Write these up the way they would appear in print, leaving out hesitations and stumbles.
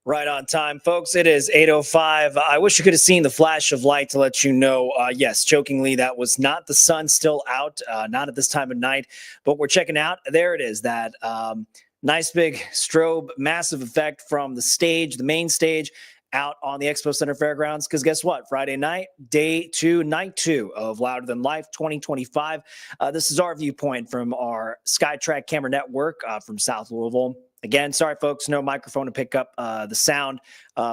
Right on time, folks. It is 8:05. I wish you could have seen the flash of light to let you know, yes, jokingly, that was not the sun still out, not at this time of night, but we're checking out. There it is, that nice big strobe, massive effect from the stage, the main stage, out on the Expo Center Fairgrounds. Because guess what? Friday night, day two, night two of Louder Than Life 2025. This is our viewpoint from our SkyTrack camera network from South Louisville. Again, sorry, folks, no microphone to pick up the sound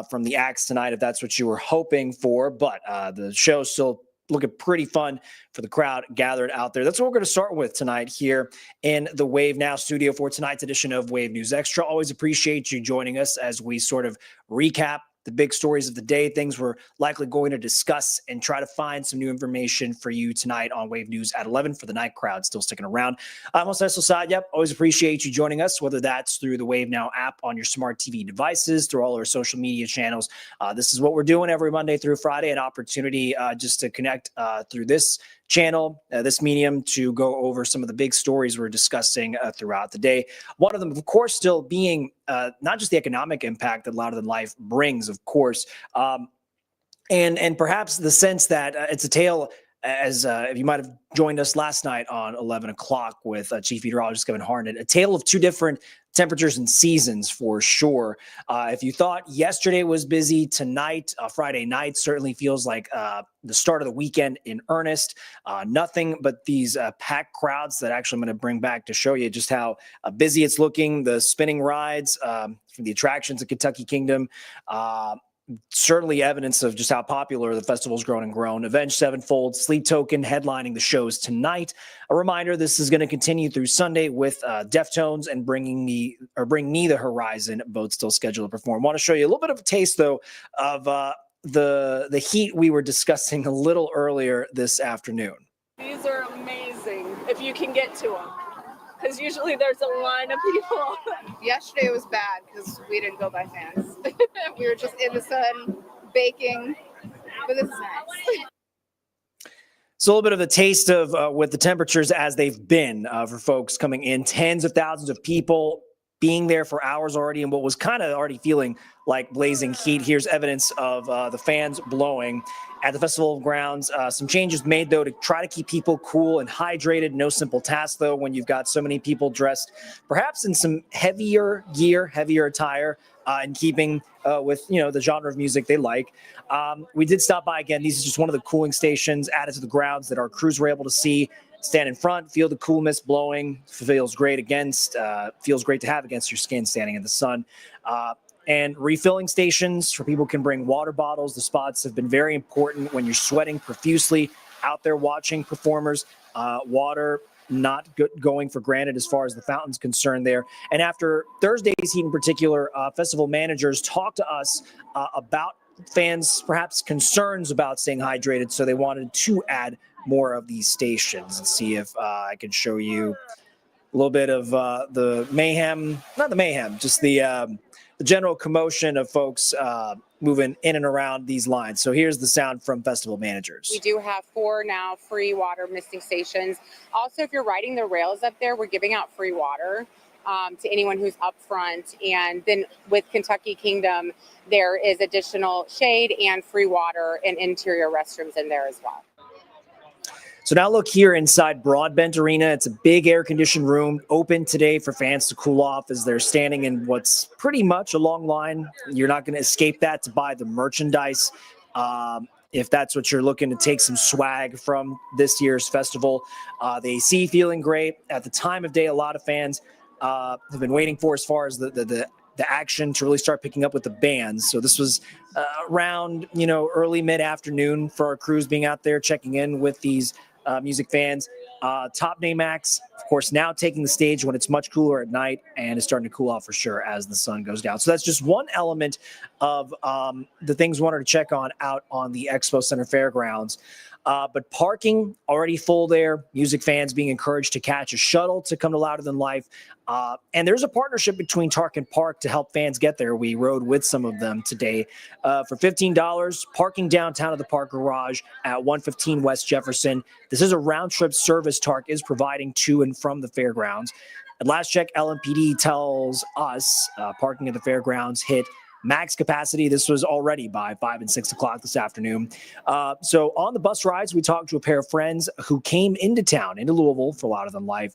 from the acts tonight, if that's what you were hoping for. But the show's still looking pretty fun for the crowd gathered out there. That's what we're going to start with tonight here in the Wave Now studio for tonight's edition of Wave News Extra. Always appreciate you joining us as we sort of recap the big stories of the day, things we're likely going to discuss, and try to find some new information for you tonight on Wave News at 11 for the night crowd still sticking around. I'm Jose Sosad. Yep, always appreciate you joining us, whether that's through the Wave Now app on your smart TV devices, through all our social media channels. This is what we're doing every Monday through Friday, an opportunity just to connect through this channel, this medium, to go over some of the big stories we're discussing throughout the day. One of them, of course, still being not just the economic impact that Louder Than Life brings, of course, and perhaps the sense that it's a tale, as if you might have joined us last night on 11 o'clock with Chief Meteorologist Kevin Harnett, a tale of two different temperatures and seasons for sure. If you thought yesterday was busy, tonight, Friday night, certainly feels like the start of the weekend in earnest. Nothing but these packed crowds that actually I'm going to bring back to show you just how busy it's looking. The spinning rides from the attractions at Kentucky Kingdom, certainly evidence of just how popular the festival's grown and grown. Avenged Sevenfold, Sleep Token headlining the shows tonight. A reminder, this is going to continue through Sunday with Deftones and Bring Me the Horizon, both still scheduled to perform. Want to show you a little bit of a taste, though, of the heat we were discussing a little earlier this afternoon. These are amazing if you can get to them, because usually there's a line of people. Yesterday was bad because we didn't go by fans. We were just in the sun baking, but this is nice. So a little bit of the taste of with the temperatures as they've been for folks coming in, tens of thousands of people being there for hours already, and what was kind of already feeling like blazing heat. Here's evidence of the fans blowing at the festival grounds. Some changes made, though, to try to keep people cool and hydrated. No simple task, though, when you've got so many people dressed perhaps in some heavier gear, heavier attire, and keeping with, the genre of music they like. We did stop by again. These are just one of the cooling stations added to the grounds that our crews were able to see. Stand in front, feel the cool mist blowing. Feels great to have against your skin standing in the sun. And refilling stations for people who can bring water bottles. The spots have been very important when you're sweating profusely out there watching performers. Water not going for granted as far as the fountain's concerned there. And after Thursday's heat in particular, festival managers talked to us about fans' perhaps concerns about staying hydrated, so they wanted to add more of these stations. And see if I can show you a little bit of the mayhem, not the mayhem, just the general commotion of folks moving in and around these lines. So here's the sound from festival managers. We do have 4 now free water misting stations. Also, if you're riding the rails up there, we're giving out free water to anyone who's up front. And then with Kentucky Kingdom, there is additional shade and free water and interior restrooms in there as well. So now look here inside Broadbent Arena. It's a big air-conditioned room, open today for fans to cool off as they're standing in what's pretty much a long line. You're not going to escape that to buy the merchandise. If that's what you're looking to take some swag from this year's festival. The AC feeling great. At the time of day, a lot of fans have been waiting for as far as the action to really start picking up with the bands. So this was around, early mid-afternoon for our crews being out there checking in with these music fans. Top name acts, of course, now taking the stage when it's much cooler at night and is starting to cool off for sure as the sun goes down. So that's just one element of the things we wanted to check on out on the Expo Center Fairgrounds. But parking already full there. Music fans being encouraged to catch a shuttle to come to Louder Than Life. And there's a partnership between Tarkin Park to help fans get there. We rode with some of them today. For $15, parking downtown at the park garage at 115 West Jefferson. This is a round-trip service Tark is providing to and from the fairgrounds. At last check, LMPD tells us parking at the fairgrounds hit max capacity. This was already by 5 and 6 o'clock this afternoon. So on the bus rides, we talked to a pair of friends who came into town, into Louisville for Louder Than Life.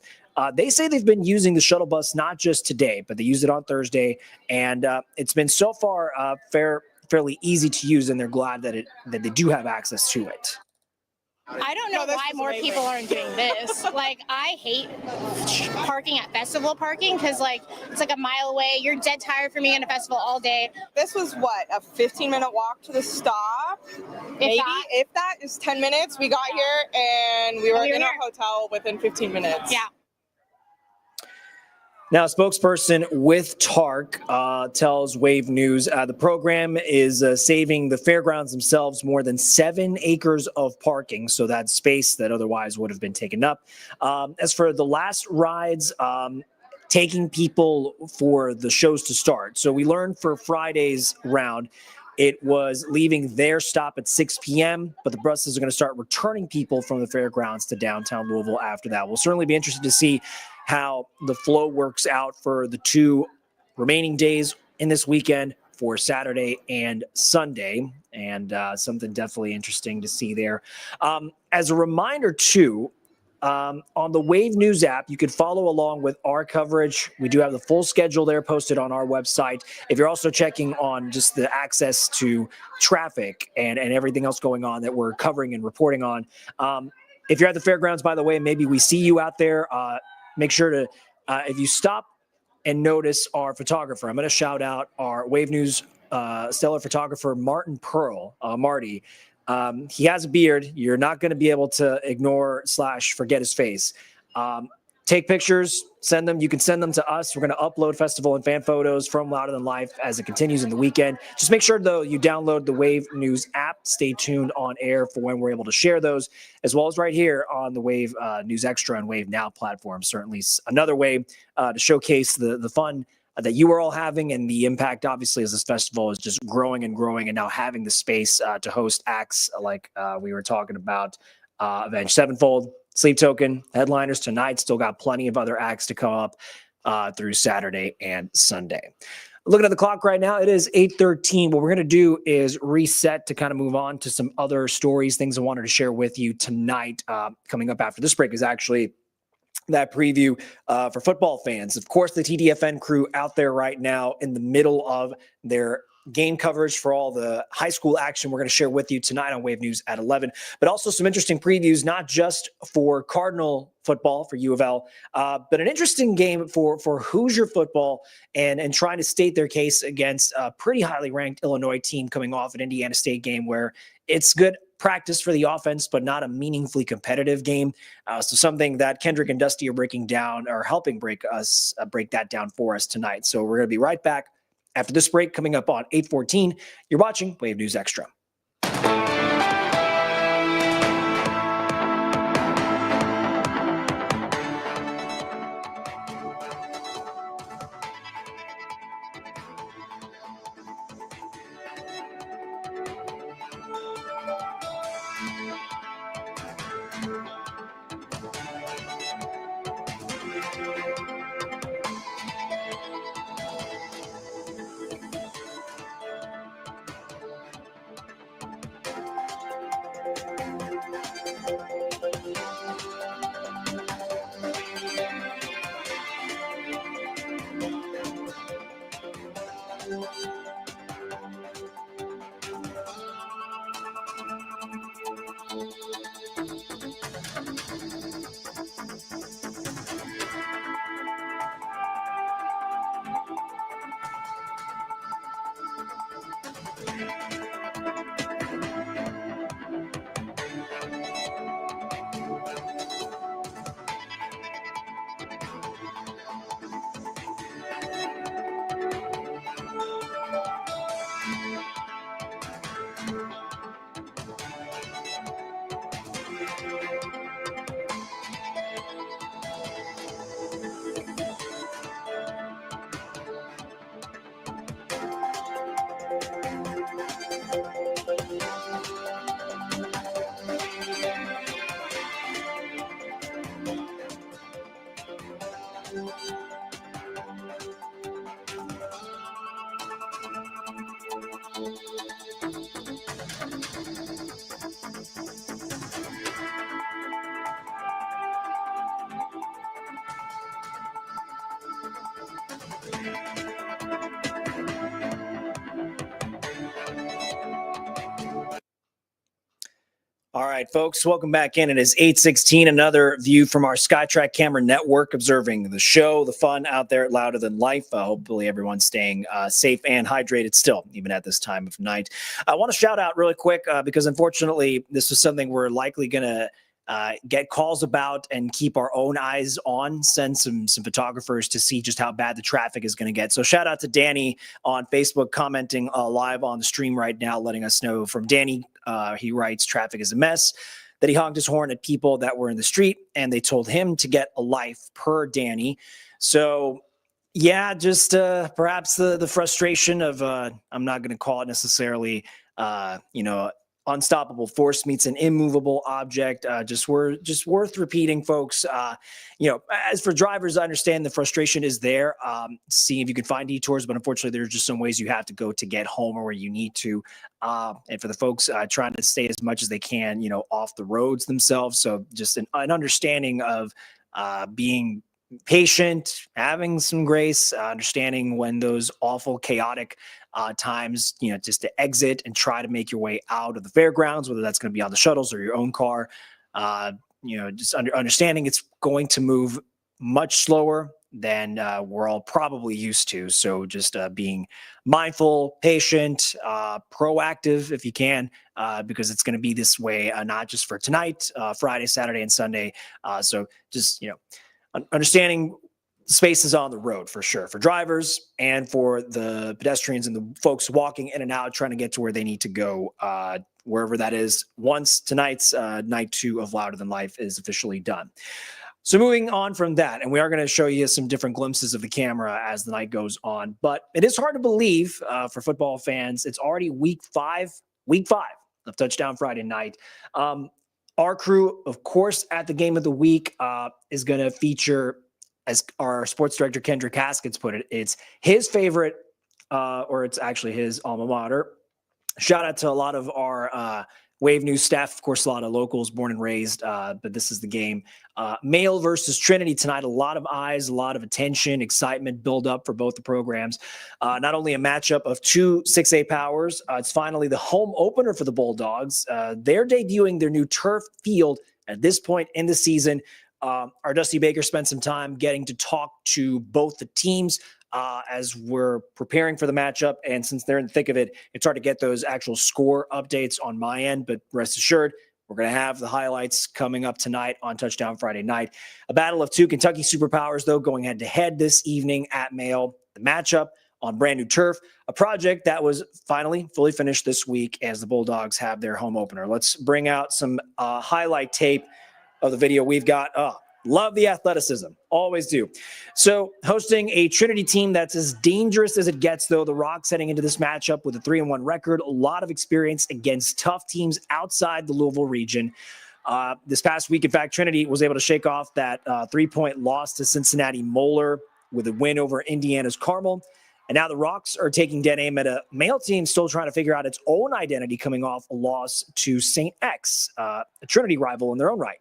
They say they've been using the shuttle bus not just today, but they used it on Thursday, and it's been so far fairly easy to use, and they're glad that they do have access to it. I don't know why more people aren't doing this. Like, I hate parking at festival parking because, like, it's like a mile away. You're dead tired from being in a festival all day. This was what, a 15-minute walk to the stop? If that is 10 minutes. We got here and we were in our hotel within 15 minutes. Yeah. Now, a spokesperson with TARC tells Wave News the program is saving the fairgrounds themselves more than 7 acres of parking, so that's space that otherwise would have been taken up. As for the last rides, taking people for the shows to start. So we learned for Friday's round, it was leaving their stop at 6 p.m., but the buses are going to start returning people from the fairgrounds to downtown Louisville after that. We'll certainly be interested to see how the flow works out for the 2 remaining days in this weekend for Saturday and Sunday, and something definitely interesting to see there. As a reminder, too, on the Wave News app, you could follow along with our coverage. We do have the full schedule there posted on our website. If you're also checking on just the access to traffic and everything else going on that we're covering and reporting on, if you're at the fairgrounds, by the way, maybe we see you out there. Make sure to, if you stop and notice our photographer, I'm going to shout out our Wave News stellar photographer, Martin Pearl, Marty. He has a beard. You're not going to be able to ignore / forget his face. Take pictures, send them. You can send them to us. We're going to upload festival and fan photos from Louder Than Life as it continues in the weekend. Just make sure, though, you download the Wave News app. Stay tuned on air for when we're able to share those, as well as right here on the Wave News Extra and Wave Now platform. Certainly another way to showcase the fun that you are all having and the impact, obviously, as this festival is just growing and growing and now having the space to host acts like we were talking about, Avenged Sevenfold, Sleep Token, headliners tonight. Still got plenty of other acts to come up through Saturday and Sunday. Looking at the clock right now, it is 8:13. What we're going to do is reset to kind of move on to some other stories, things I wanted to share with you tonight. Coming up after this break is actually that preview for football fans. Of course, the TDFN crew out there right now in the middle of their game coverage for all the high school action we're going to share with you tonight on Wave News at 11, but also some interesting previews, not just for Cardinal football for U of L, but an interesting game for Hoosier football and trying to state their case against a pretty highly ranked Illinois team coming off an Indiana State game where it's good practice for the offense, but not a meaningfully competitive game. So something that Kendrick and Dusty are breaking down or helping break that down for us tonight. So we're going to be right back after this break coming up on 8:14. You're watching Wave News Extra. All right, folks, welcome back in. It is 8:16. Another view from our SkyTrack camera network, observing the show, the fun out there at Louder Than Life. Hopefully everyone's staying safe and hydrated still, even at this time of night. I want to shout out really quick because unfortunately this is something we're likely going to get calls about and keep our own eyes on, send some photographers to see just how bad the traffic is going to get. So shout out to Danny on Facebook commenting live on the stream right now, letting us know from Danny. He writes, traffic is a mess, that he honked his horn at people that were in the street and they told him to get a life, per Danny. So yeah, just perhaps the frustration of I'm not going to call it necessarily, unstoppable force meets an immovable object. Just worth repeating, folks. As for drivers, I understand the frustration is there. Seeing if you can find detours, but unfortunately, there's just some ways you have to go to get home or where you need to. And for the folks trying to stay as much as they can, off the roads themselves. So just an understanding of being patient, having some grace, understanding when those awful, chaotic times, just to exit and try to make your way out of the fairgrounds, whether that's going to be on the shuttles or your own car. Just understanding it's going to move much slower than we're all probably used to. So just being mindful, patient, proactive if you can, because it's going to be this way, not just for tonight, Friday, Saturday, and Sunday. So just, understanding spaces on the road for sure, for drivers and for the pedestrians and the folks walking in and out, trying to get to where they need to go, wherever that is, once tonight's night 2 of Louder Than Life is officially done. So moving on from that, and we are going to show you some different glimpses of the camera as the night goes on, but it is hard to believe for football fans, it's already week five of Touchdown Friday night. Our crew, of course, at the game of the week is going to feature, as our sports director, Kendrick Haskins, put it, it's his favorite, or it's actually his alma mater. Shout out to a lot of our Wave News staff, of course, a lot of locals born and raised, but this is the game. Male versus Trinity tonight. A lot of eyes, a lot of attention, excitement build up for both the programs. Not only a matchup of two 6A powers, it's finally the home opener for the Bulldogs. They're debuting their new turf field at this point in the season. Our Dusty Baker spent some time getting to talk to both the teams as we're preparing for the matchup. And since they're in the thick of it, it's hard to get those actual score updates on my end, but rest assured, we're going to have the highlights coming up tonight on Touchdown Friday night. A battle of two Kentucky superpowers, though, going head-to-head this evening at Mayo. The matchup on brand new turf, a project that was finally fully finished this week as the Bulldogs have their home opener. Let's bring out some highlight tape of the video we've got. Love the athleticism. Always do. So hosting a Trinity team that's as dangerous as it gets, though. The Rocks heading into this matchup with a 3-1 record, a lot of experience against tough teams outside the Louisville region. This past week, in fact, Trinity was able to shake off that 3-point loss to Cincinnati Moeller with a win over Indiana's Carmel. And now the Rocks are taking dead aim at a male team still trying to figure out its own identity, coming off a loss to St. X, a Trinity rival in their own right.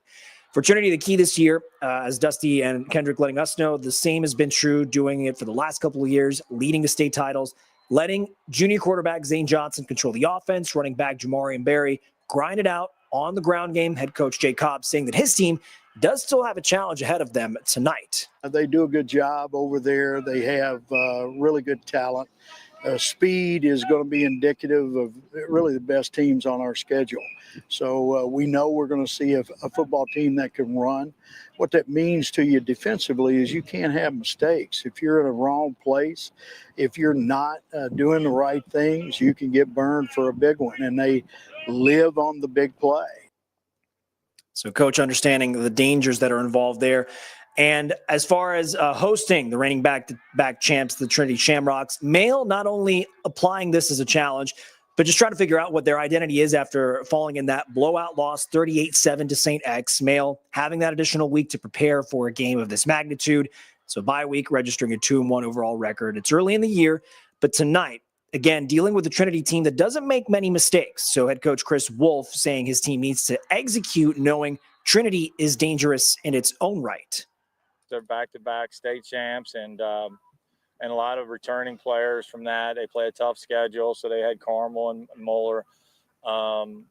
For Trinity, the key this year, as Dusty and Kendrick letting us know, the same has been true, doing it for the last couple of years, leading to state titles, letting junior quarterback Zane Johnson control the offense, running back Jamarian Berry grind it out on the ground game. Head coach Jay Cobb saying that his team does still have a challenge ahead of them tonight. They do a good job over there. They have really good talent. Speed is going to be indicative of really the best teams on our schedule. So we know we're going to see a football team that can run. What that means to you defensively is you can't have mistakes. If you're in a wrong place, if you're not doing the right things, you can get burned for a big one. And they live on the big play. So coach understanding the dangers that are involved there. And as far as hosting the reigning back-to-back champs, the Trinity Shamrocks, Male not only applying this as a challenge, but just trying to figure out what their identity is after falling in that blowout loss 38-7 to St. X. Male having that additional week to prepare for a game of this magnitude. So bye week, registering a 2-1 overall record. It's early in the year, but tonight, again, dealing with a Trinity team that doesn't make many mistakes. So head coach Chris Wolf saying his team needs to execute knowing Trinity is dangerous in its own right. They're back-to-back state champs and a lot of returning players from that. They play a tough schedule, so they had Carmel and Moeller.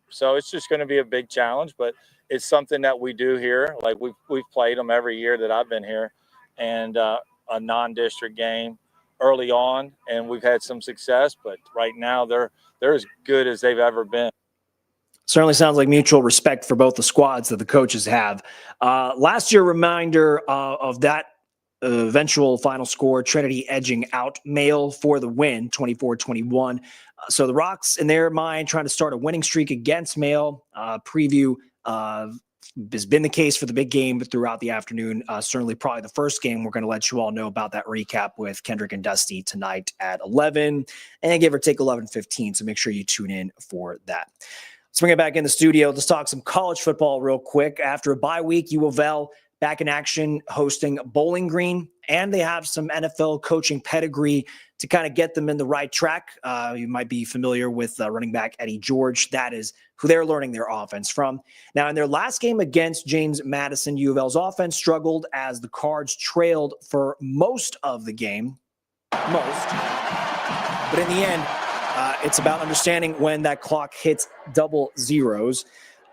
So it's just going to be a big challenge, but it's something that we do here. Like we've played them every year that I've been here, and a non-district game early on, and we've had some success, but right now they're as good as they've ever been. Certainly sounds like mutual respect for both the squads that the coaches have. Last year, reminder of that eventual final score, Trinity edging out Male for the win, 24-21. So the Rocks, in their mind, trying to start a winning streak against Male. Preview has been the case for the big game throughout the afternoon. Certainly probably the first game. We're going to let you all know about that recap with Kendrick and Dusty tonight at 11 and give or take 11:15. So make sure you tune in for that. Let's bring it back in the studio. Let's talk some college football real quick. After a bye week, U of L back in action hosting Bowling Green, and they have some NFL coaching pedigree to kind of get them in the right track. You might be familiar with running back Eddie George. That is who they're learning their offense from. Now, in their last game against James Madison, U of L's offense struggled as the Cards trailed for most of the game. But in the end, it's about understanding when that clock hits double zeros.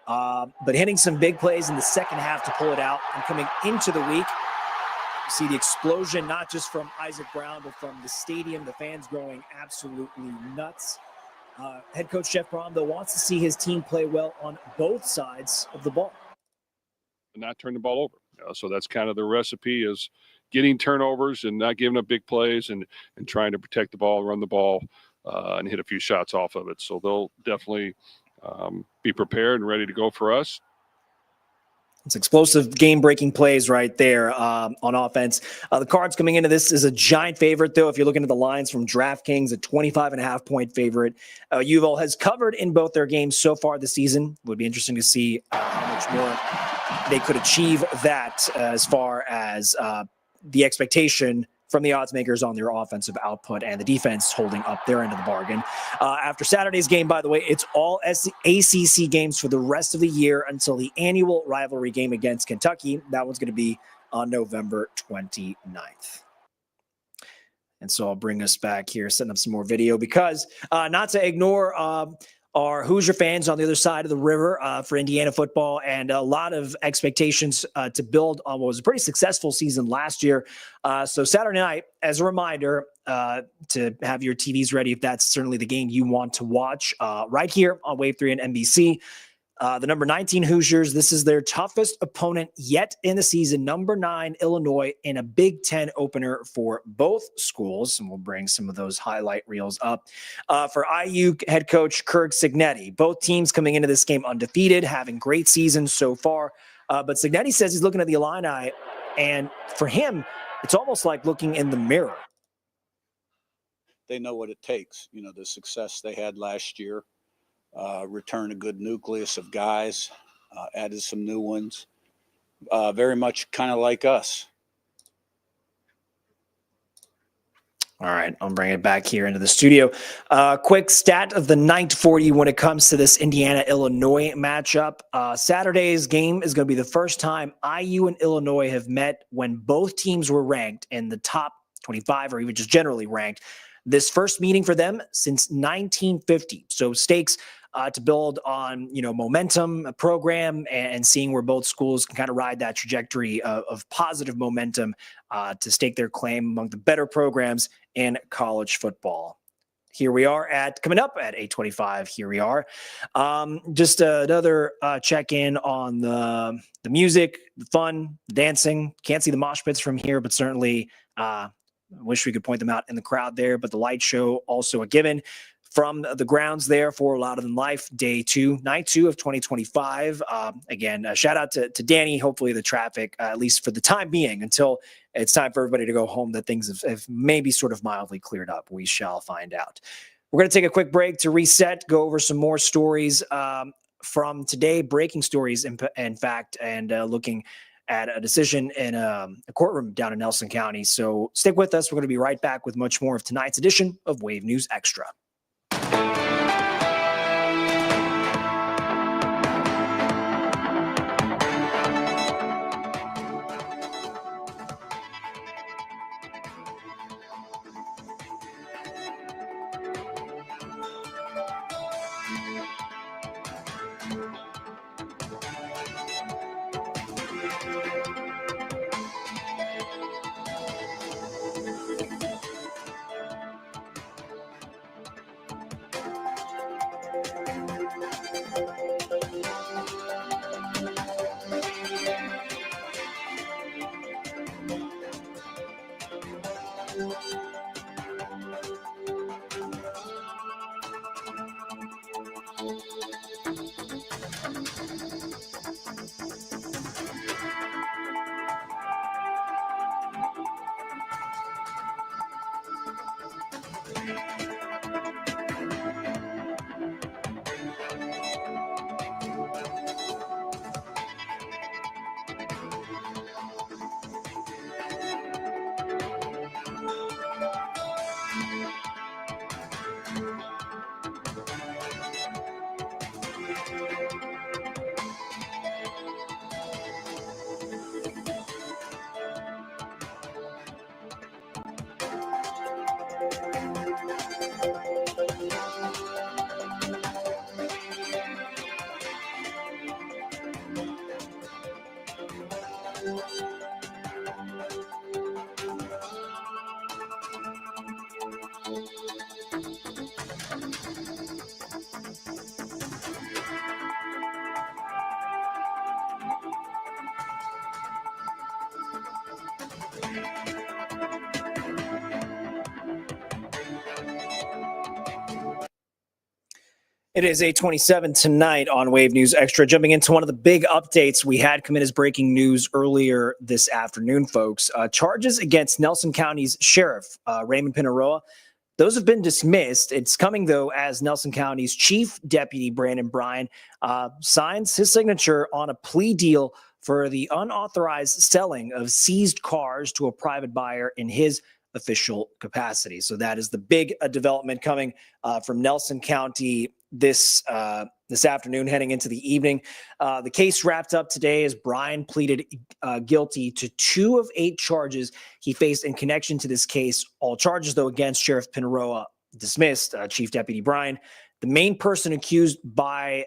But hitting some big plays in the second half to pull it out, and coming into the week, you see the explosion, not just from Isaac Brown, but from the stadium, the fans going absolutely nuts. Head coach Jeff Brom, though, wants to see his team play well on both sides of the ball. And not turn the ball over. So that's kind of the recipe, is getting turnovers and not giving up big plays and trying to protect the ball, run the ball, and hit a few shots off of it. So they'll definitely be prepared and ready to go for us. It's explosive game-breaking plays right there on offense. The Cards coming into this is a giant favorite, though. If you're looking at the lines from DraftKings, a 25.5-point favorite. U of L has covered in both their games so far this season. It would be interesting to see how much more they could achieve that as far as the expectation from the odds makers on their offensive output and the defense holding up their end of the bargain. After Saturday's game, by the way, it's all ACC games for the rest of the year until the annual rivalry game against Kentucky. That one's going to be on November 29th. And so I'll bring us back here, setting up some more video, because not to ignore our Hoosier fans on the other side of the river for Indiana football, and a lot of expectations to build on what was a pretty successful season last year. So Saturday night, as a reminder, to have your TVs ready if that's certainly the game you want to watch, right here on Wave 3 and NBC. The number 19 Hoosiers, this is their toughest opponent yet in the season. Number 9 Illinois in a Big Ten opener for both schools. And we'll bring some of those highlight reels up. For IU head coach Kirk Cignetti, both teams coming into this game undefeated, having great seasons so far. But Cignetti says he's looking at the Illini, and for him, it's almost like looking in the mirror. They know what it takes. You know, the success they had last year. Return a good nucleus of guys, added some new ones, very much kind of like us. All right, I'll bring it back here into the studio. Quick stat of the night for you when it comes to this Indiana-Illinois matchup. Saturday's game is going to be the first time IU and Illinois have met when both teams were ranked in the top 25, or even just generally ranked. This first meeting for them since 1950. So stakes to build on, momentum, a program, and seeing where both schools can kind of ride that trajectory of positive momentum to stake their claim among the better programs in college football. Here we are coming up at 8:25. Here we are. Just another check-in on the music, the fun, dancing. Can't see the mosh pits from here, but certainly I wish we could point them out in the crowd there. But the light show also a given from the grounds there for Louder Than Life, night 2 of 2025. Again, shout out to Danny. Hopefully the traffic, at least for the time being, until it's time for everybody to go home, that things have maybe sort of mildly cleared up. We shall find out. We're going to take a quick break to reset, go over some more stories from today, breaking stories, in fact, and looking at a decision in a courtroom down in Nelson County. So stick with us. We're going to be right back with much more of tonight's edition of Wave News Extra. It is 8:27 tonight on Wave News Extra. Jumping into one of the big updates we had come in as breaking news earlier this afternoon, folks. Charges against Nelson County's sheriff, Raymond Pinaroa, those have been dismissed. It's coming, though, as Nelson County's chief deputy, Brandon Bryan, signs his signature on a plea deal for the unauthorized selling of seized cars to a private buyer in his official capacity. So that is the big development coming from Nelson County this afternoon, heading into the evening. The case wrapped up today as Bryan pleaded guilty to 2 of 8 charges he faced in connection to this case. All charges, though, against Sheriff Pinaroa dismissed. Chief Deputy Bryan, the main person accused by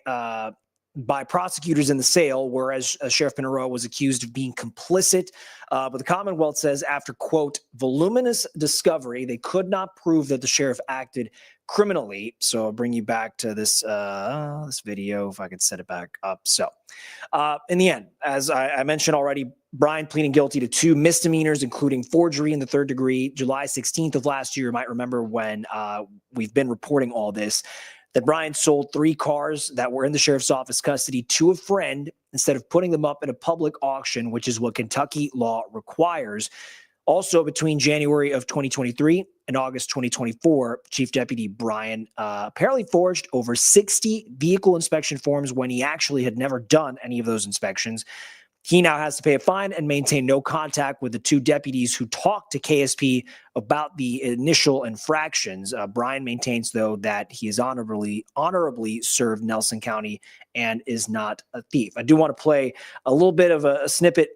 prosecutors in the sale, whereas Sheriff Pinaroa was accused of being complicit. But the Commonwealth says after, quote, voluminous discovery, they could not prove that the sheriff acted criminally. So I'll bring you back to this video, if I could set it back up. So in the end, as I mentioned already, Bryan pleading guilty to 2 misdemeanors, including forgery in the 3rd degree. July 16th of last year, you might remember when we've been reporting all this, that Bryan sold 3 cars that were in the sheriff's office custody to a friend instead of putting them up at a public auction, which is what Kentucky law requires. Also, between January of 2023 and August 2024, Chief Deputy Bryan apparently forged over 60 vehicle inspection forms when he actually had never done any of those inspections. He now has to pay a fine and maintain no contact with the 2 deputies who talked to KSP about the initial infractions. Bryan maintains, though, that he is honorably served Nelson County and is not a thief. I do want to play a little bit of a snippet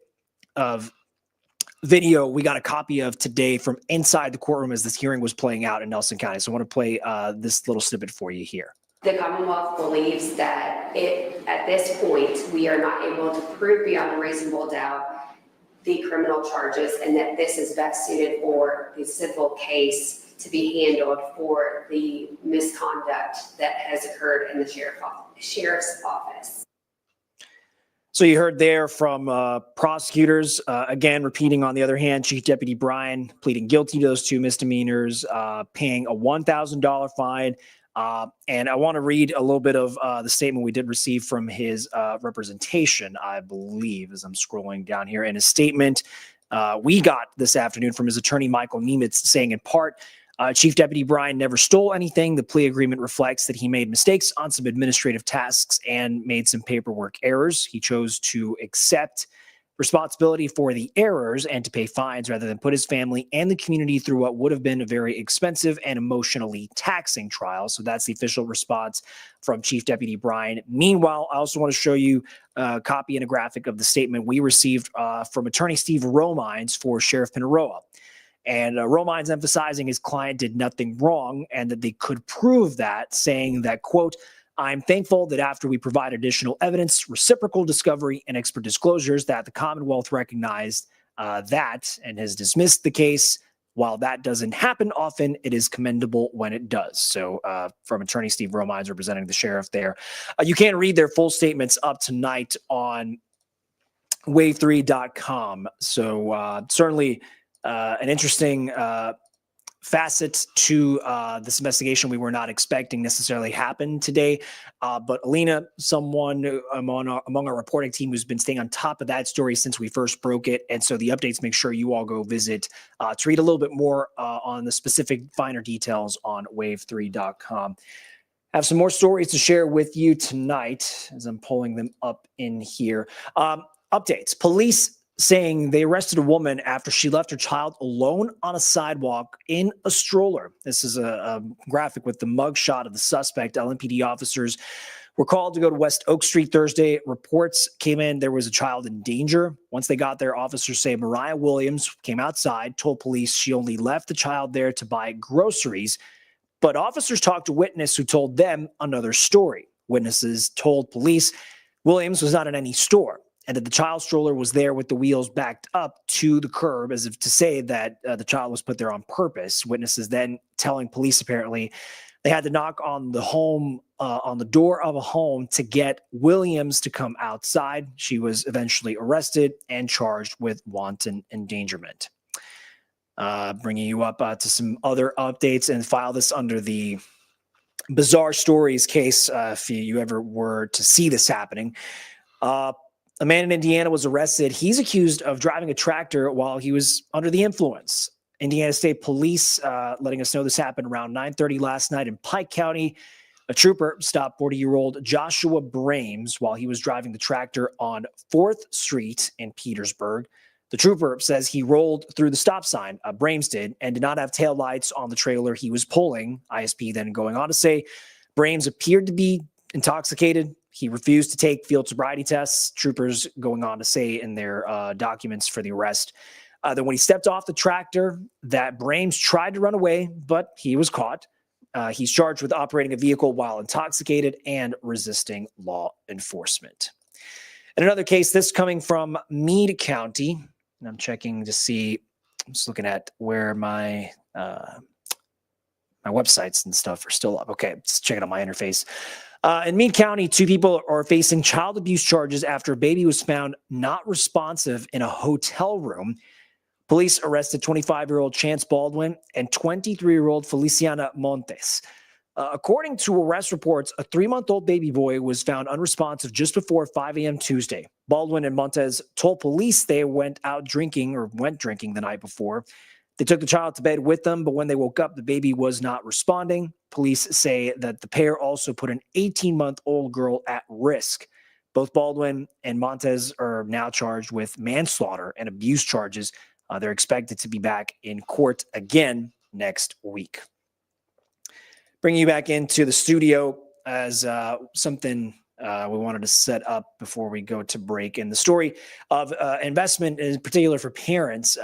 of video we got a copy of today from inside the courtroom as this hearing was playing out in Nelson County. So I want to play this little snippet for you here. The Commonwealth believes that at this point, we are not able to prove beyond a reasonable doubt the criminal charges, and that this is best suited for the civil case to be handled for the misconduct that has occurred in the sheriff's office. So you heard there from prosecutors, again, repeating on the other hand, Chief Deputy Bryan pleading guilty to those 2 misdemeanors, paying a $1,000 fine. And I want to read a little bit of the statement we did receive from his representation, I believe, as I'm scrolling down here. In his statement we got this afternoon from his attorney, Michael Nemitz, saying in part, Chief Deputy Bryan never stole anything. The plea agreement reflects that he made mistakes on some administrative tasks and made some paperwork errors. He chose to accept responsibility for the errors and to pay fines rather than put his family and the community through what would have been a very expensive and emotionally taxing trial. So that's the official response from Chief Deputy Bryan. Meanwhile, I also want to show you a copy and a graphic of the statement we received from attorney Steve Romines for Sheriff Pinaroa. And Romines emphasizing his client did nothing wrong and that they could prove that, saying that, quote, I'm thankful that after we provide additional evidence, reciprocal discovery, and expert disclosures, that the Commonwealth recognized that and has dismissed the case. While that doesn't happen often, it is commendable when it does. So from attorney Steve Romines representing the sheriff there. You can read their full statements up tonight on wave3.com. So certainly an interesting facet to this investigation we were not expecting necessarily happen today. But Alina, someone among our reporting team who's been staying on top of that story since we first broke it. And so the updates, make sure you all go visit to read a little bit more on the specific finer details on wave3.com. I have some more stories to share with you tonight as I'm pulling them up in here. Updates. Police saying they arrested a woman after she left her child alone on a sidewalk in a stroller. This is a graphic with the mugshot of the suspect. LMPD officers were called to go to West Oak Street Thursday. Reports came in there was a child in danger. Once they got there, officers say Mariah Williams came outside, told police she only left the child there to buy groceries. But officers talked to a witness who told them another story. Witnesses told police Williams was not in any store, and that the child stroller was there with the wheels backed up to the curb, as if to say that the child was put there on purpose. Witnesses then telling police apparently they had to knock on the door of a home to get Williams to come outside. She was eventually arrested and charged with wanton endangerment. Bringing you up to some other updates, and file this under the bizarre stories case if you ever were to see this happening. A man in Indiana was arrested. He's accused of driving a tractor while he was under the influence. Indiana State Police letting us know this happened around 9:30 last night in Pike County. A trooper stopped 40-year-old Joshua Brames while he was driving the tractor on 4th Street in Petersburg. The trooper says he rolled through the stop sign, Brames did, and did not have taillights on the trailer he was pulling. ISP then going on to say Brames appeared to be intoxicated. He refused to take field sobriety tests. Troopers going on to say in their documents for the arrest that when he stepped off the tractor, that Brames tried to run away, but he was caught. He's charged with operating a vehicle while intoxicated and resisting law enforcement. In another case, this coming from Meade County, and I'm checking to see, I'm just looking at where my websites and stuff are still up. Okay, let's check it on my interface. In Meade County, 2 people are facing child abuse charges after a baby was found not responsive in a hotel room. Police arrested 25-year-old Chance Baldwin and 23-year-old Feliciana Montes. According to arrest reports, a 3-month-old baby boy was found unresponsive just before 5 a.m. Tuesday. Baldwin and Montes told police they went drinking the night before. They took the child to bed with them, but when they woke up, the baby was not responding. Police say that the pair also put an 18-month-old girl at risk. Both Baldwin and Montes are now charged with manslaughter and abuse charges. They're expected to be back in court again next week. Bringing you back into the studio as something we wanted to set up before we go to break. And the story of investment, in particular for parents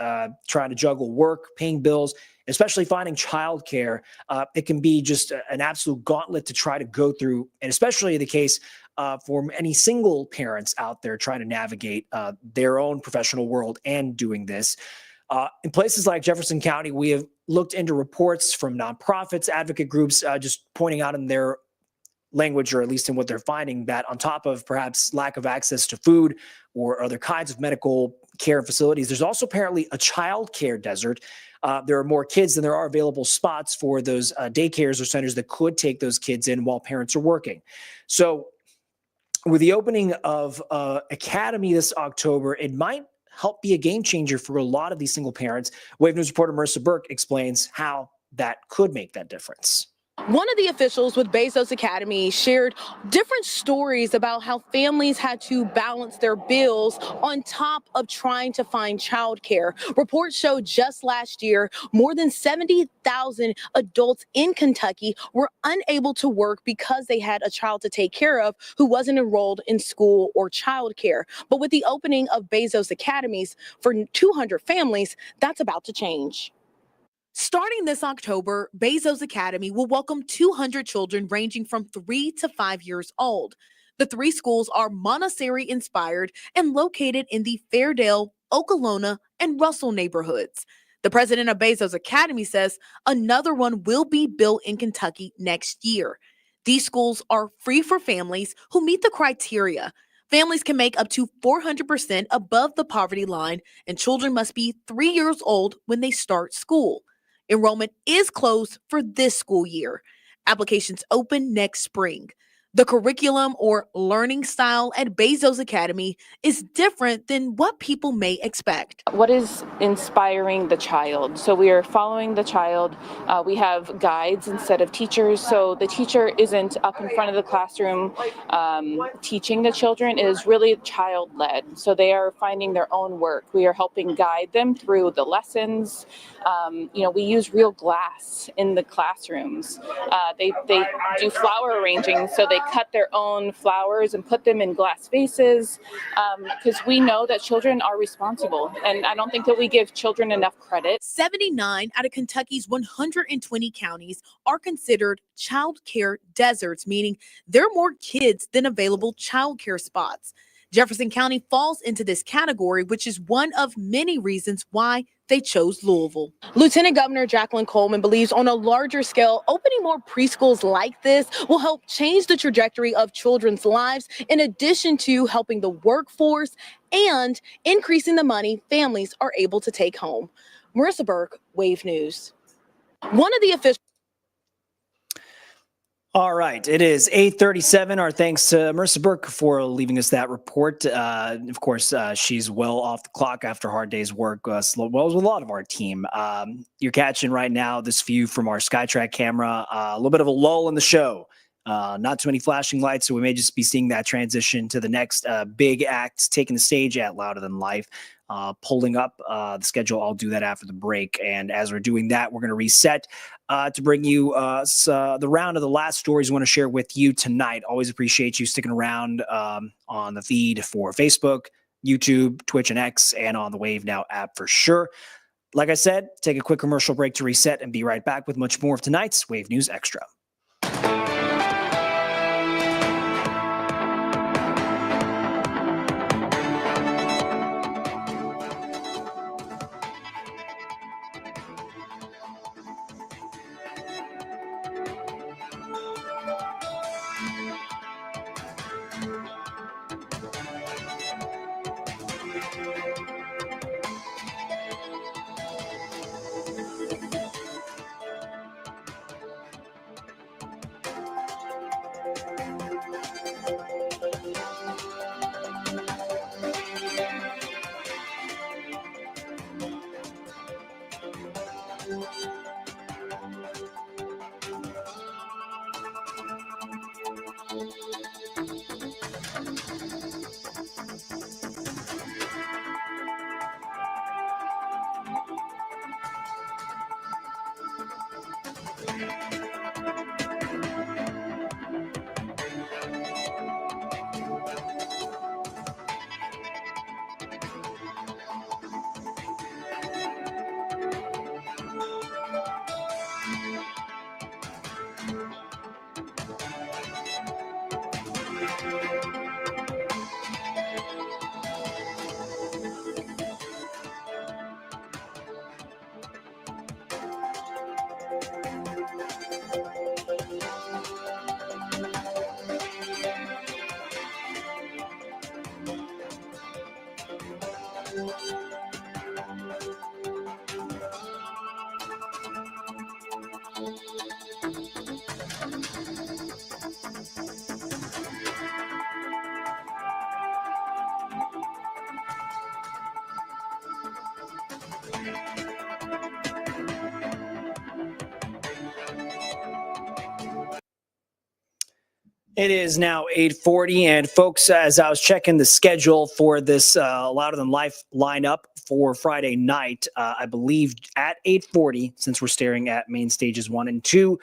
trying to juggle work, paying bills, especially finding childcare. It can be just an absolute gauntlet to try to go through, and especially the case for any single parents out there trying to navigate their own professional world and doing this. In places like Jefferson County, we have looked into reports from nonprofits, advocate groups, just pointing out in their language, or at least in what they're finding, that on top of perhaps lack of access to food or other kinds of medical care facilities, there's also apparently a child care desert. There are more kids than there are available spots for those daycares or centers that could take those kids in while parents are working. So with the opening of Academy this October, it might help be a game changer for a lot of these single parents. Wave News reporter Marissa Burke explains how that could make that difference. One of the officials with Bezos Academy shared different stories about how families had to balance their bills on top of trying to find childcare. Reports show just last year, more than 70,000 adults in Kentucky were unable to work because they had a child to take care of who wasn't enrolled in school or childcare. But with the opening of Bezos Academies for 200 families, that's about to change. Starting this October, Bezos Academy will welcome 200 children ranging from 3 to 5 years old. The 3 schools are Montessori-inspired and located in the Fairdale, Okolona, and Russell neighborhoods. The president of Bezos Academy says another one will be built in Kentucky next year. These schools are free for families who meet the criteria. Families can make up to 400% above the poverty line, and children must be 3 years old when they start school. Enrollment is closed for this school year. Applications open next spring. The curriculum or learning style at Bezos Academy is different than what people may expect. What is inspiring the child? So we are following the child. We have guides instead of teachers. So the teacher isn't up in front of the classroom teaching the children. It is really child-led. So they are finding their own work. We are helping guide them through the lessons. We use real glass in the classrooms. They do flower arranging, so they cut their own flowers and put them in glass vases, because we know that children are responsible, and I don't think that we give children enough credit. 79 out of Kentucky's 120 counties are considered child care deserts, meaning there are more kids than available child care spots. Jefferson County falls into this category, which is one of many reasons why they chose Louisville. Lieutenant Governor Jacqueline Coleman believes on a larger scale, opening more preschools like this will help change the trajectory of children's lives, in addition to helping the workforce and increasing the money families are able to take home. Marissa Burke, Wave News. One of the officials. All right, it is 8:37. Our thanks to Marissa Burke for leaving us that report. Of course, she's well off the clock after a hard day's work, well as a lot of our team. You're catching right now this view from our SkyTrack camera, a little bit of a lull in the show. Not too many flashing lights, so we may just be seeing that transition to the next big act taking the stage at Louder Than Life. Pulling up the schedule. I'll do that after the break. And as we're doing that, we're going to reset to bring you the round of the last stories we want to share with you tonight. Always appreciate you sticking around on the feed for Facebook, YouTube, Twitch, and X, and on the Wave Now app for sure. Like I said, take a quick commercial break to reset and be right back with much more of tonight's Wave News Extra. It is now 8:40, and folks, as I was checking the schedule for this Louder Than Life lineup for Friday night, I believe at 8:40, since we're staring at main stages 1 and 2,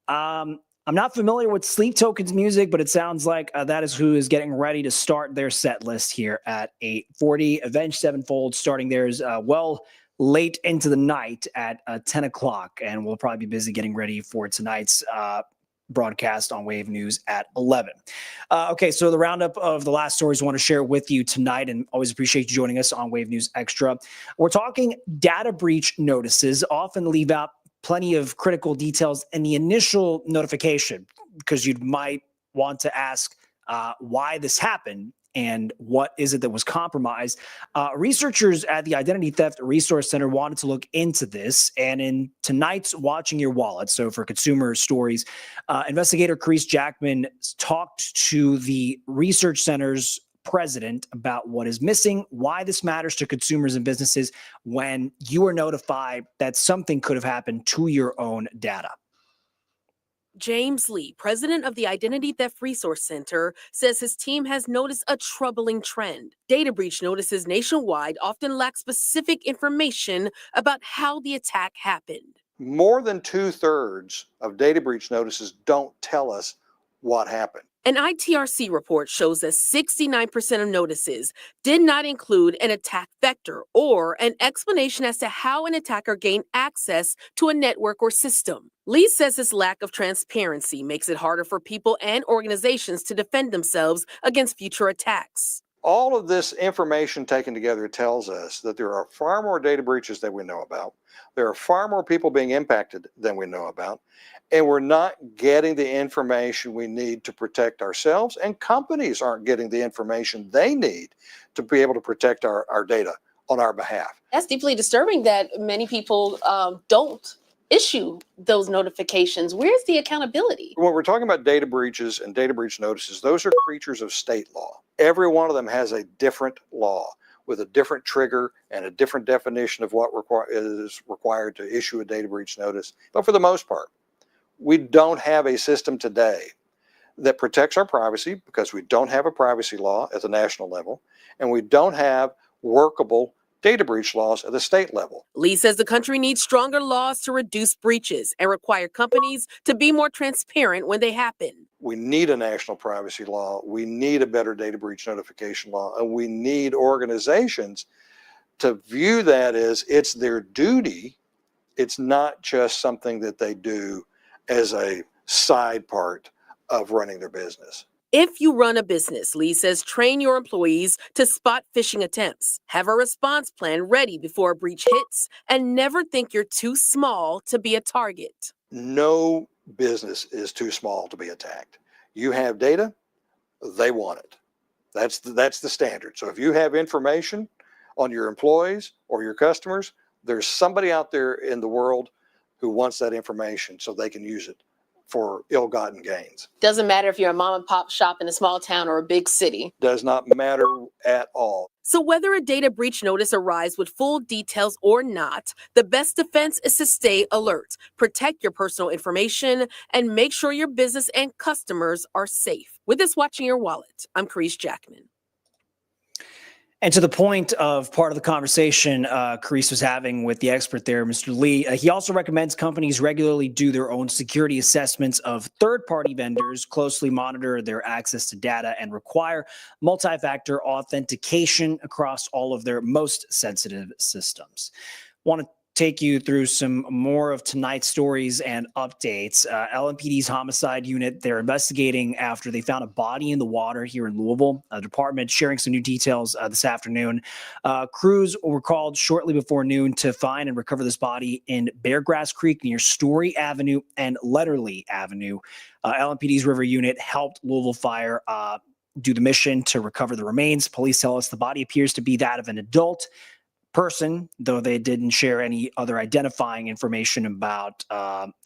I'm not familiar with Sleep Tokens music, but it sounds like that is who is getting ready to start their set list here at 8:40. Avenged Sevenfold starting theirs late into the night at 10 o'clock, and we'll probably be busy getting ready for tonight's broadcast on Wave News at 11. Okay, so the roundup of the last stories I want to share with you tonight, and always appreciate you joining us on Wave News Extra. We're talking data breach notices often leave out plenty of critical details in the initial notification, because you might want to ask why this happened and what is it that was compromised. Researchers at the Identity Theft Resource Center wanted to look into this, and in tonight's Watching Your Wallet, so for consumer stories, investigator Chris Jackman talked to the research center's president about what is missing, why this matters to consumers and businesses when you are notified that something could have happened to your own data. James Lee, president of the Identity Theft Resource Center, says his team has noticed a troubling trend. Data breach notices nationwide often lack specific information about how the attack happened. More than 2/3 of data breach notices don't tell us what happened. An ITRC report shows that 69% of notices did not include an attack vector or an explanation as to how an attacker gained access to a network or system. Lee says this lack of transparency makes it harder for people and organizations to defend themselves against future attacks. All of this information taken together tells us that there are far more data breaches than we know about. There are far more people being impacted than we know about. And we're not getting the information we need to protect ourselves, and companies aren't getting the information they need to be able to protect our data on our behalf. That's deeply disturbing that many people don't issue those notifications. Where's the accountability? When we're talking about data breaches and data breach notices, those are creatures of state law. Every one of them has a different law with a different trigger and a different definition of what is required to issue a data breach notice. But for the most part, we don't have a system today that protects our privacy, because we don't have a privacy law at the national level, and we don't have workable data breach laws at the state level. Lee says the country needs stronger laws to reduce breaches and require companies to be more transparent when they happen. We need a national privacy law. We need a better data breach notification law, and we need organizations to view that as it's their duty. It's not just something that they do as a side part of running their business. If you run a business, Lee says, train your employees to spot phishing attempts, have a response plan ready before a breach hits, and never think you're too small to be a target. No business is too small to be attacked. You have data, they want it. That's the standard. So if you have information on your employees or your customers, there's somebody out there in the world who wants that information so they can use it for ill-gotten gains. Doesn't matter if you're a mom and pop shop in a small town or a big city. Does not matter at all. So whether a data breach notice arrives with full details or not, the best defense is to stay alert, protect your personal information, and make sure your business and customers are safe. With this Watching Your Wallet, I'm Chris Jackman. And to the point of part of the conversation Chris was having with the expert there, Mr. Lee, he also recommends companies regularly do their own security assessments of third-party vendors, closely monitor their access to data, and require multi-factor authentication across all of their most sensitive systems. Want to take you through some more of tonight's stories and updates. LMPD's homicide unit, they're investigating after they found a body in the water here in Louisville. The department sharing some new details this afternoon. Crews were called shortly before noon to find and recover this body in Beargrass Creek near Story Avenue and Letterly Avenue. LMPD's river unit helped Louisville Fire do the mission to recover the remains. Police tell us the body appears to be that of an adult person, though they didn't share any other identifying information about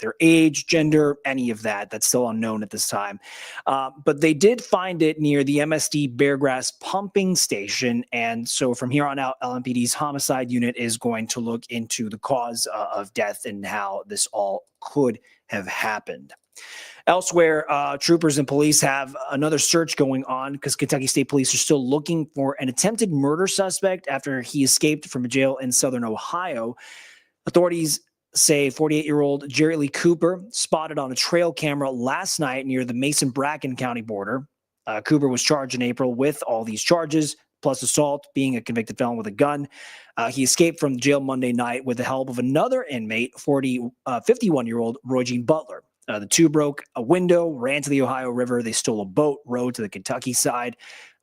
their age, gender, any of that. That's still unknown at this time. But they did find it near the MSD Beargrass pumping station. And so from here on out, LMPD's homicide unit is going to look into the cause of death and how this all could have happened. Elsewhere, troopers and police have another search going on because Kentucky State Police are still looking for an attempted murder suspect after he escaped from a jail in southern Ohio. Authorities say 48-year-old Jerry Lee Cooper spotted on a trail camera last night near the Mason-Bracken County border. Cooper was charged in April with all these charges, plus assault, being a convicted felon with a gun. He escaped from jail Monday night with the help of another inmate, 51-year-old Roy Jean Butler. The two broke a window, ran to the Ohio River. They stole a boat, rowed to the Kentucky side.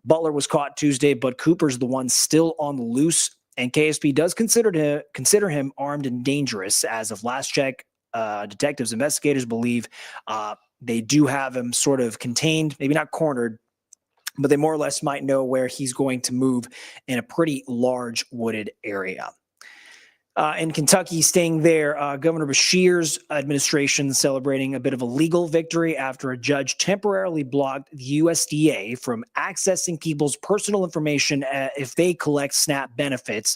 Butler was caught Tuesday, but Cooper's the one still on the loose. And KSP does consider him armed and dangerous. As of last check, detectives, investigators believe they do have him sort of contained, maybe not cornered, but they more or less might know where he's going to move in a pretty large wooded area. In Kentucky, staying there, Governor Beshear's administration celebrating a bit of a legal victory after a judge temporarily blocked the USDA from accessing people's personal information if they collect SNAP benefits.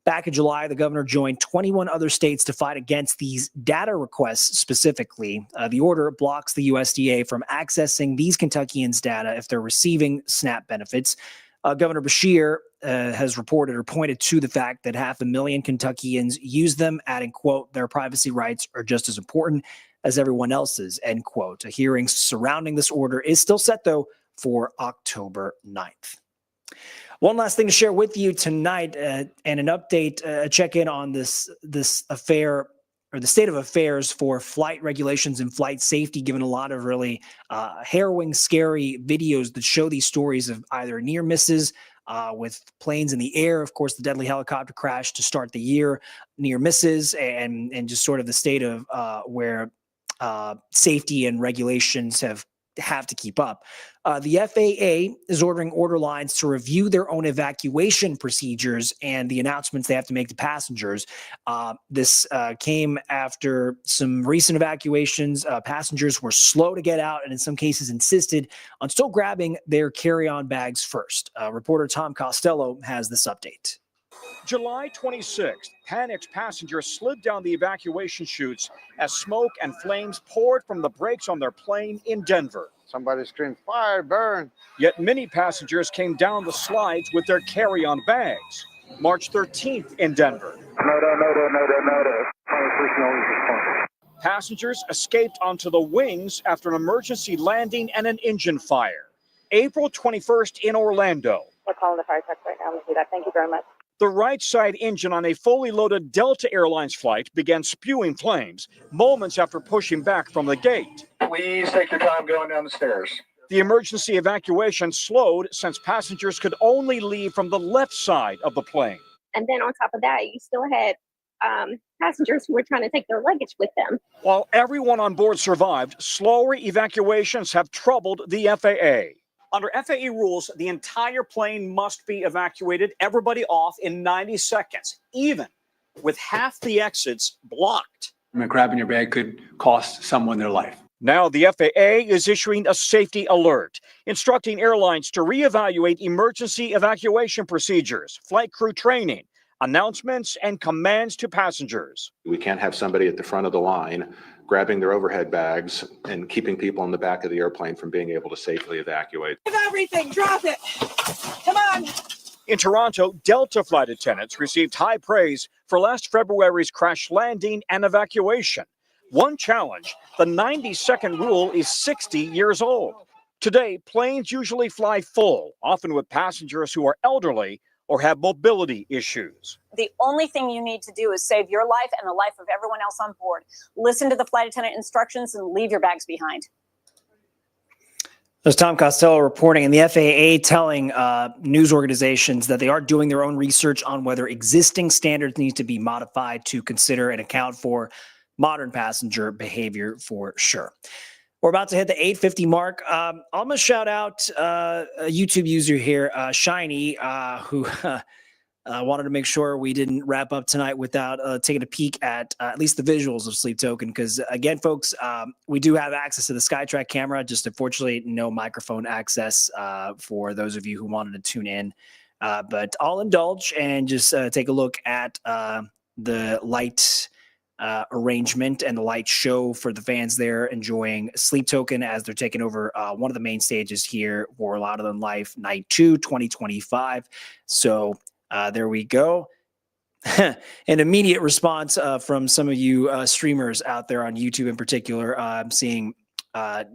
Back in July, the governor joined 21 other states to fight against these data requests specifically. The order blocks the USDA from accessing these Kentuckians' data if they're receiving SNAP benefits. Governor Beshear has reported or pointed to the fact that 500,000 Kentuckians use them, adding, quote, their privacy rights are just as important as everyone else's, end quote. A hearing surrounding this order is still set, though, for October 9th. One last thing to share with you tonight, and an update, a check-in on this affair, or the state of affairs for flight regulations and flight safety, given a lot of really harrowing, scary videos that show these stories of either near misses with planes in the air, of course, the deadly helicopter crash to start the year, near misses, and just sort of the state of where safety and regulations have to keep up. The FAA is ordering airlines to review their own evacuation procedures and the announcements they have to make to passengers. This came after some recent evacuations. Passengers were slow to get out and in some cases insisted on still grabbing their carry-on bags first. Reporter Tom Costello has this update. July 26th, panicked passengers slid down the evacuation chutes as smoke and flames poured from the brakes on their plane in Denver. Somebody screamed, fire, burn. Yet many passengers came down the slides with their carry-on bags. March 13th in Denver. Passengers escaped onto the wings after an emergency landing and an engine fire. April 21st in Orlando. We're calling the fire truck right now. We'll do that. Thank you very much. The right side engine on a fully loaded Delta Airlines flight began spewing flames moments after pushing back from the gate. Please take your time going down the stairs. The emergency evacuation slowed since passengers could only leave from the left side of the plane. And then on top of that, you still had passengers who were trying to take their luggage with them. While everyone on board survived, slower evacuations have troubled the FAA. Under FAA rules, the entire plane must be evacuated, everybody off in 90 seconds, even with half the exits blocked. Grabbing your bag could cost someone their life. Now the FAA is issuing a safety alert, instructing airlines to reevaluate emergency evacuation procedures, flight crew training, announcements, and commands to passengers. We can't have somebody at the front of the line grabbing their overhead bags and keeping people in the back of the airplane from being able to safely evacuate. Give everything, drop it. Come on. In Toronto, Delta flight attendants received high praise for last February's crash landing and evacuation. One challenge, the 90-second rule is 60 years old. Today, planes usually fly full, often with passengers who are elderly or have mobility issues. The only thing you need to do is save your life and the life of everyone else on board. Listen to the flight attendant instructions and leave your bags behind. There's Tom Costello reporting, and the FAA telling news organizations that they are doing their own research on whether existing standards need to be modified to consider and account for modern passenger behavior for sure. We're about to hit the 8:50 mark. I'm going to shout out a YouTube user here, Shiny, who wanted to make sure we didn't wrap up tonight without taking a peek at least the visuals of Sleep Token. Because, again, folks, we do have access to the SkyTrack camera, just unfortunately no microphone access for those of you who wanted to tune in. But I'll indulge and just take a look at the light arrangement and the light show for the fans there enjoying Sleep Token as they're taking over one of the main stages here for Louder Than Life Night 2 2025. So there we go. An immediate response from some of you streamers out there on YouTube in particular. I'm seeing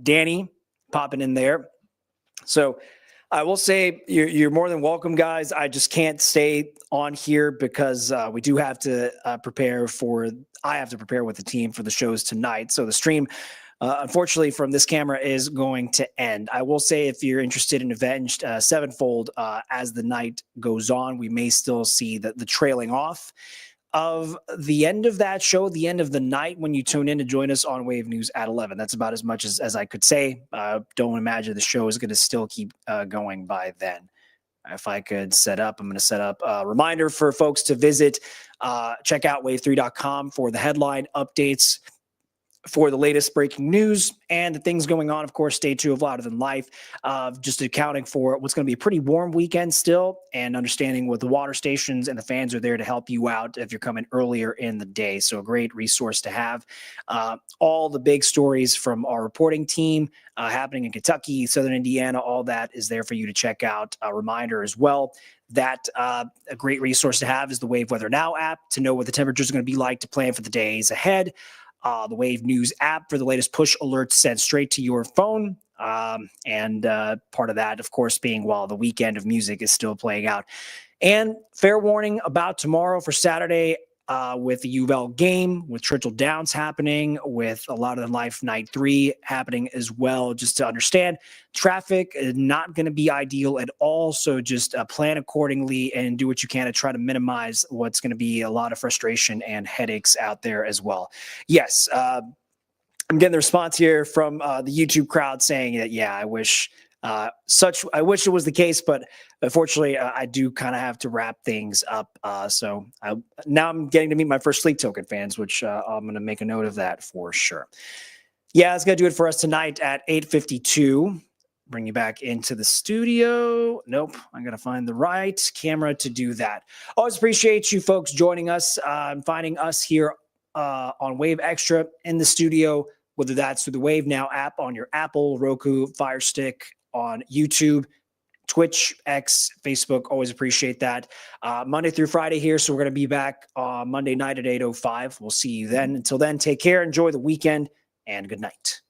Danny popping in there. So I will say you're more than welcome, guys. I just can't stay on here because we do have to I have to prepare with the team for the shows tonight. So the stream, unfortunately, from this camera is going to end. I will say if you're interested in Avenged Sevenfold, as the night goes on, we may still see the trailing off of the end of that show, the end of the night when you tune in to join us on Wave News at 11. That's about as much as I could say. Don't imagine the show is going to still keep going by then. If I could set up, I'm going to set up a reminder for folks to visit, check out wave3.com for the headline updates, for the latest breaking news and the things going on. Of course, day 2 of Louder Than Life, just accounting for what's going to be a pretty warm weekend still and understanding what the water stations and the fans are there to help you out if you're coming earlier in the day. So a great resource to have. All the big stories from our reporting team happening in Kentucky, Southern Indiana, all that is there for you to check out. A reminder as well that a great resource to have is the Wave Weather Now app to know what the temperatures are going to be like to plan for the days ahead. The Wave News app for the latest push alerts sent straight to your phone. And part of that, of course, being while the weekend of music is still playing out. And fair warning about tomorrow for Saturday with the UL game, with Churchill Downs happening, with a Louder Than Life Night 3 happening as well. Just to understand, traffic is not going to be ideal at all. So just plan accordingly and do what you can to try to minimize what's going to be a lot of frustration and headaches out there as well. Yes, I'm getting the response here from the YouTube crowd saying that, yeah, I wish it was the case, but unfortunately, I do kind of have to wrap things up. Now I'm getting to meet my first Sleep Token fans, which I'm going to make a note of that for sure. Yeah, that's going to do it for us tonight at 8:52. Bring you back into the studio. Nope, I'm going to find the right camera to do that. Always appreciate you folks joining us and finding us here on Wave Extra in the studio, whether that's through the Wave Now app on your Apple, Roku, Fire Stick, on YouTube, Twitch, X, Facebook. Always appreciate that. Monday through Friday here. So we're going to be back Monday night at 8:05. We'll see you then. Until then, take care. Enjoy the weekend and good night.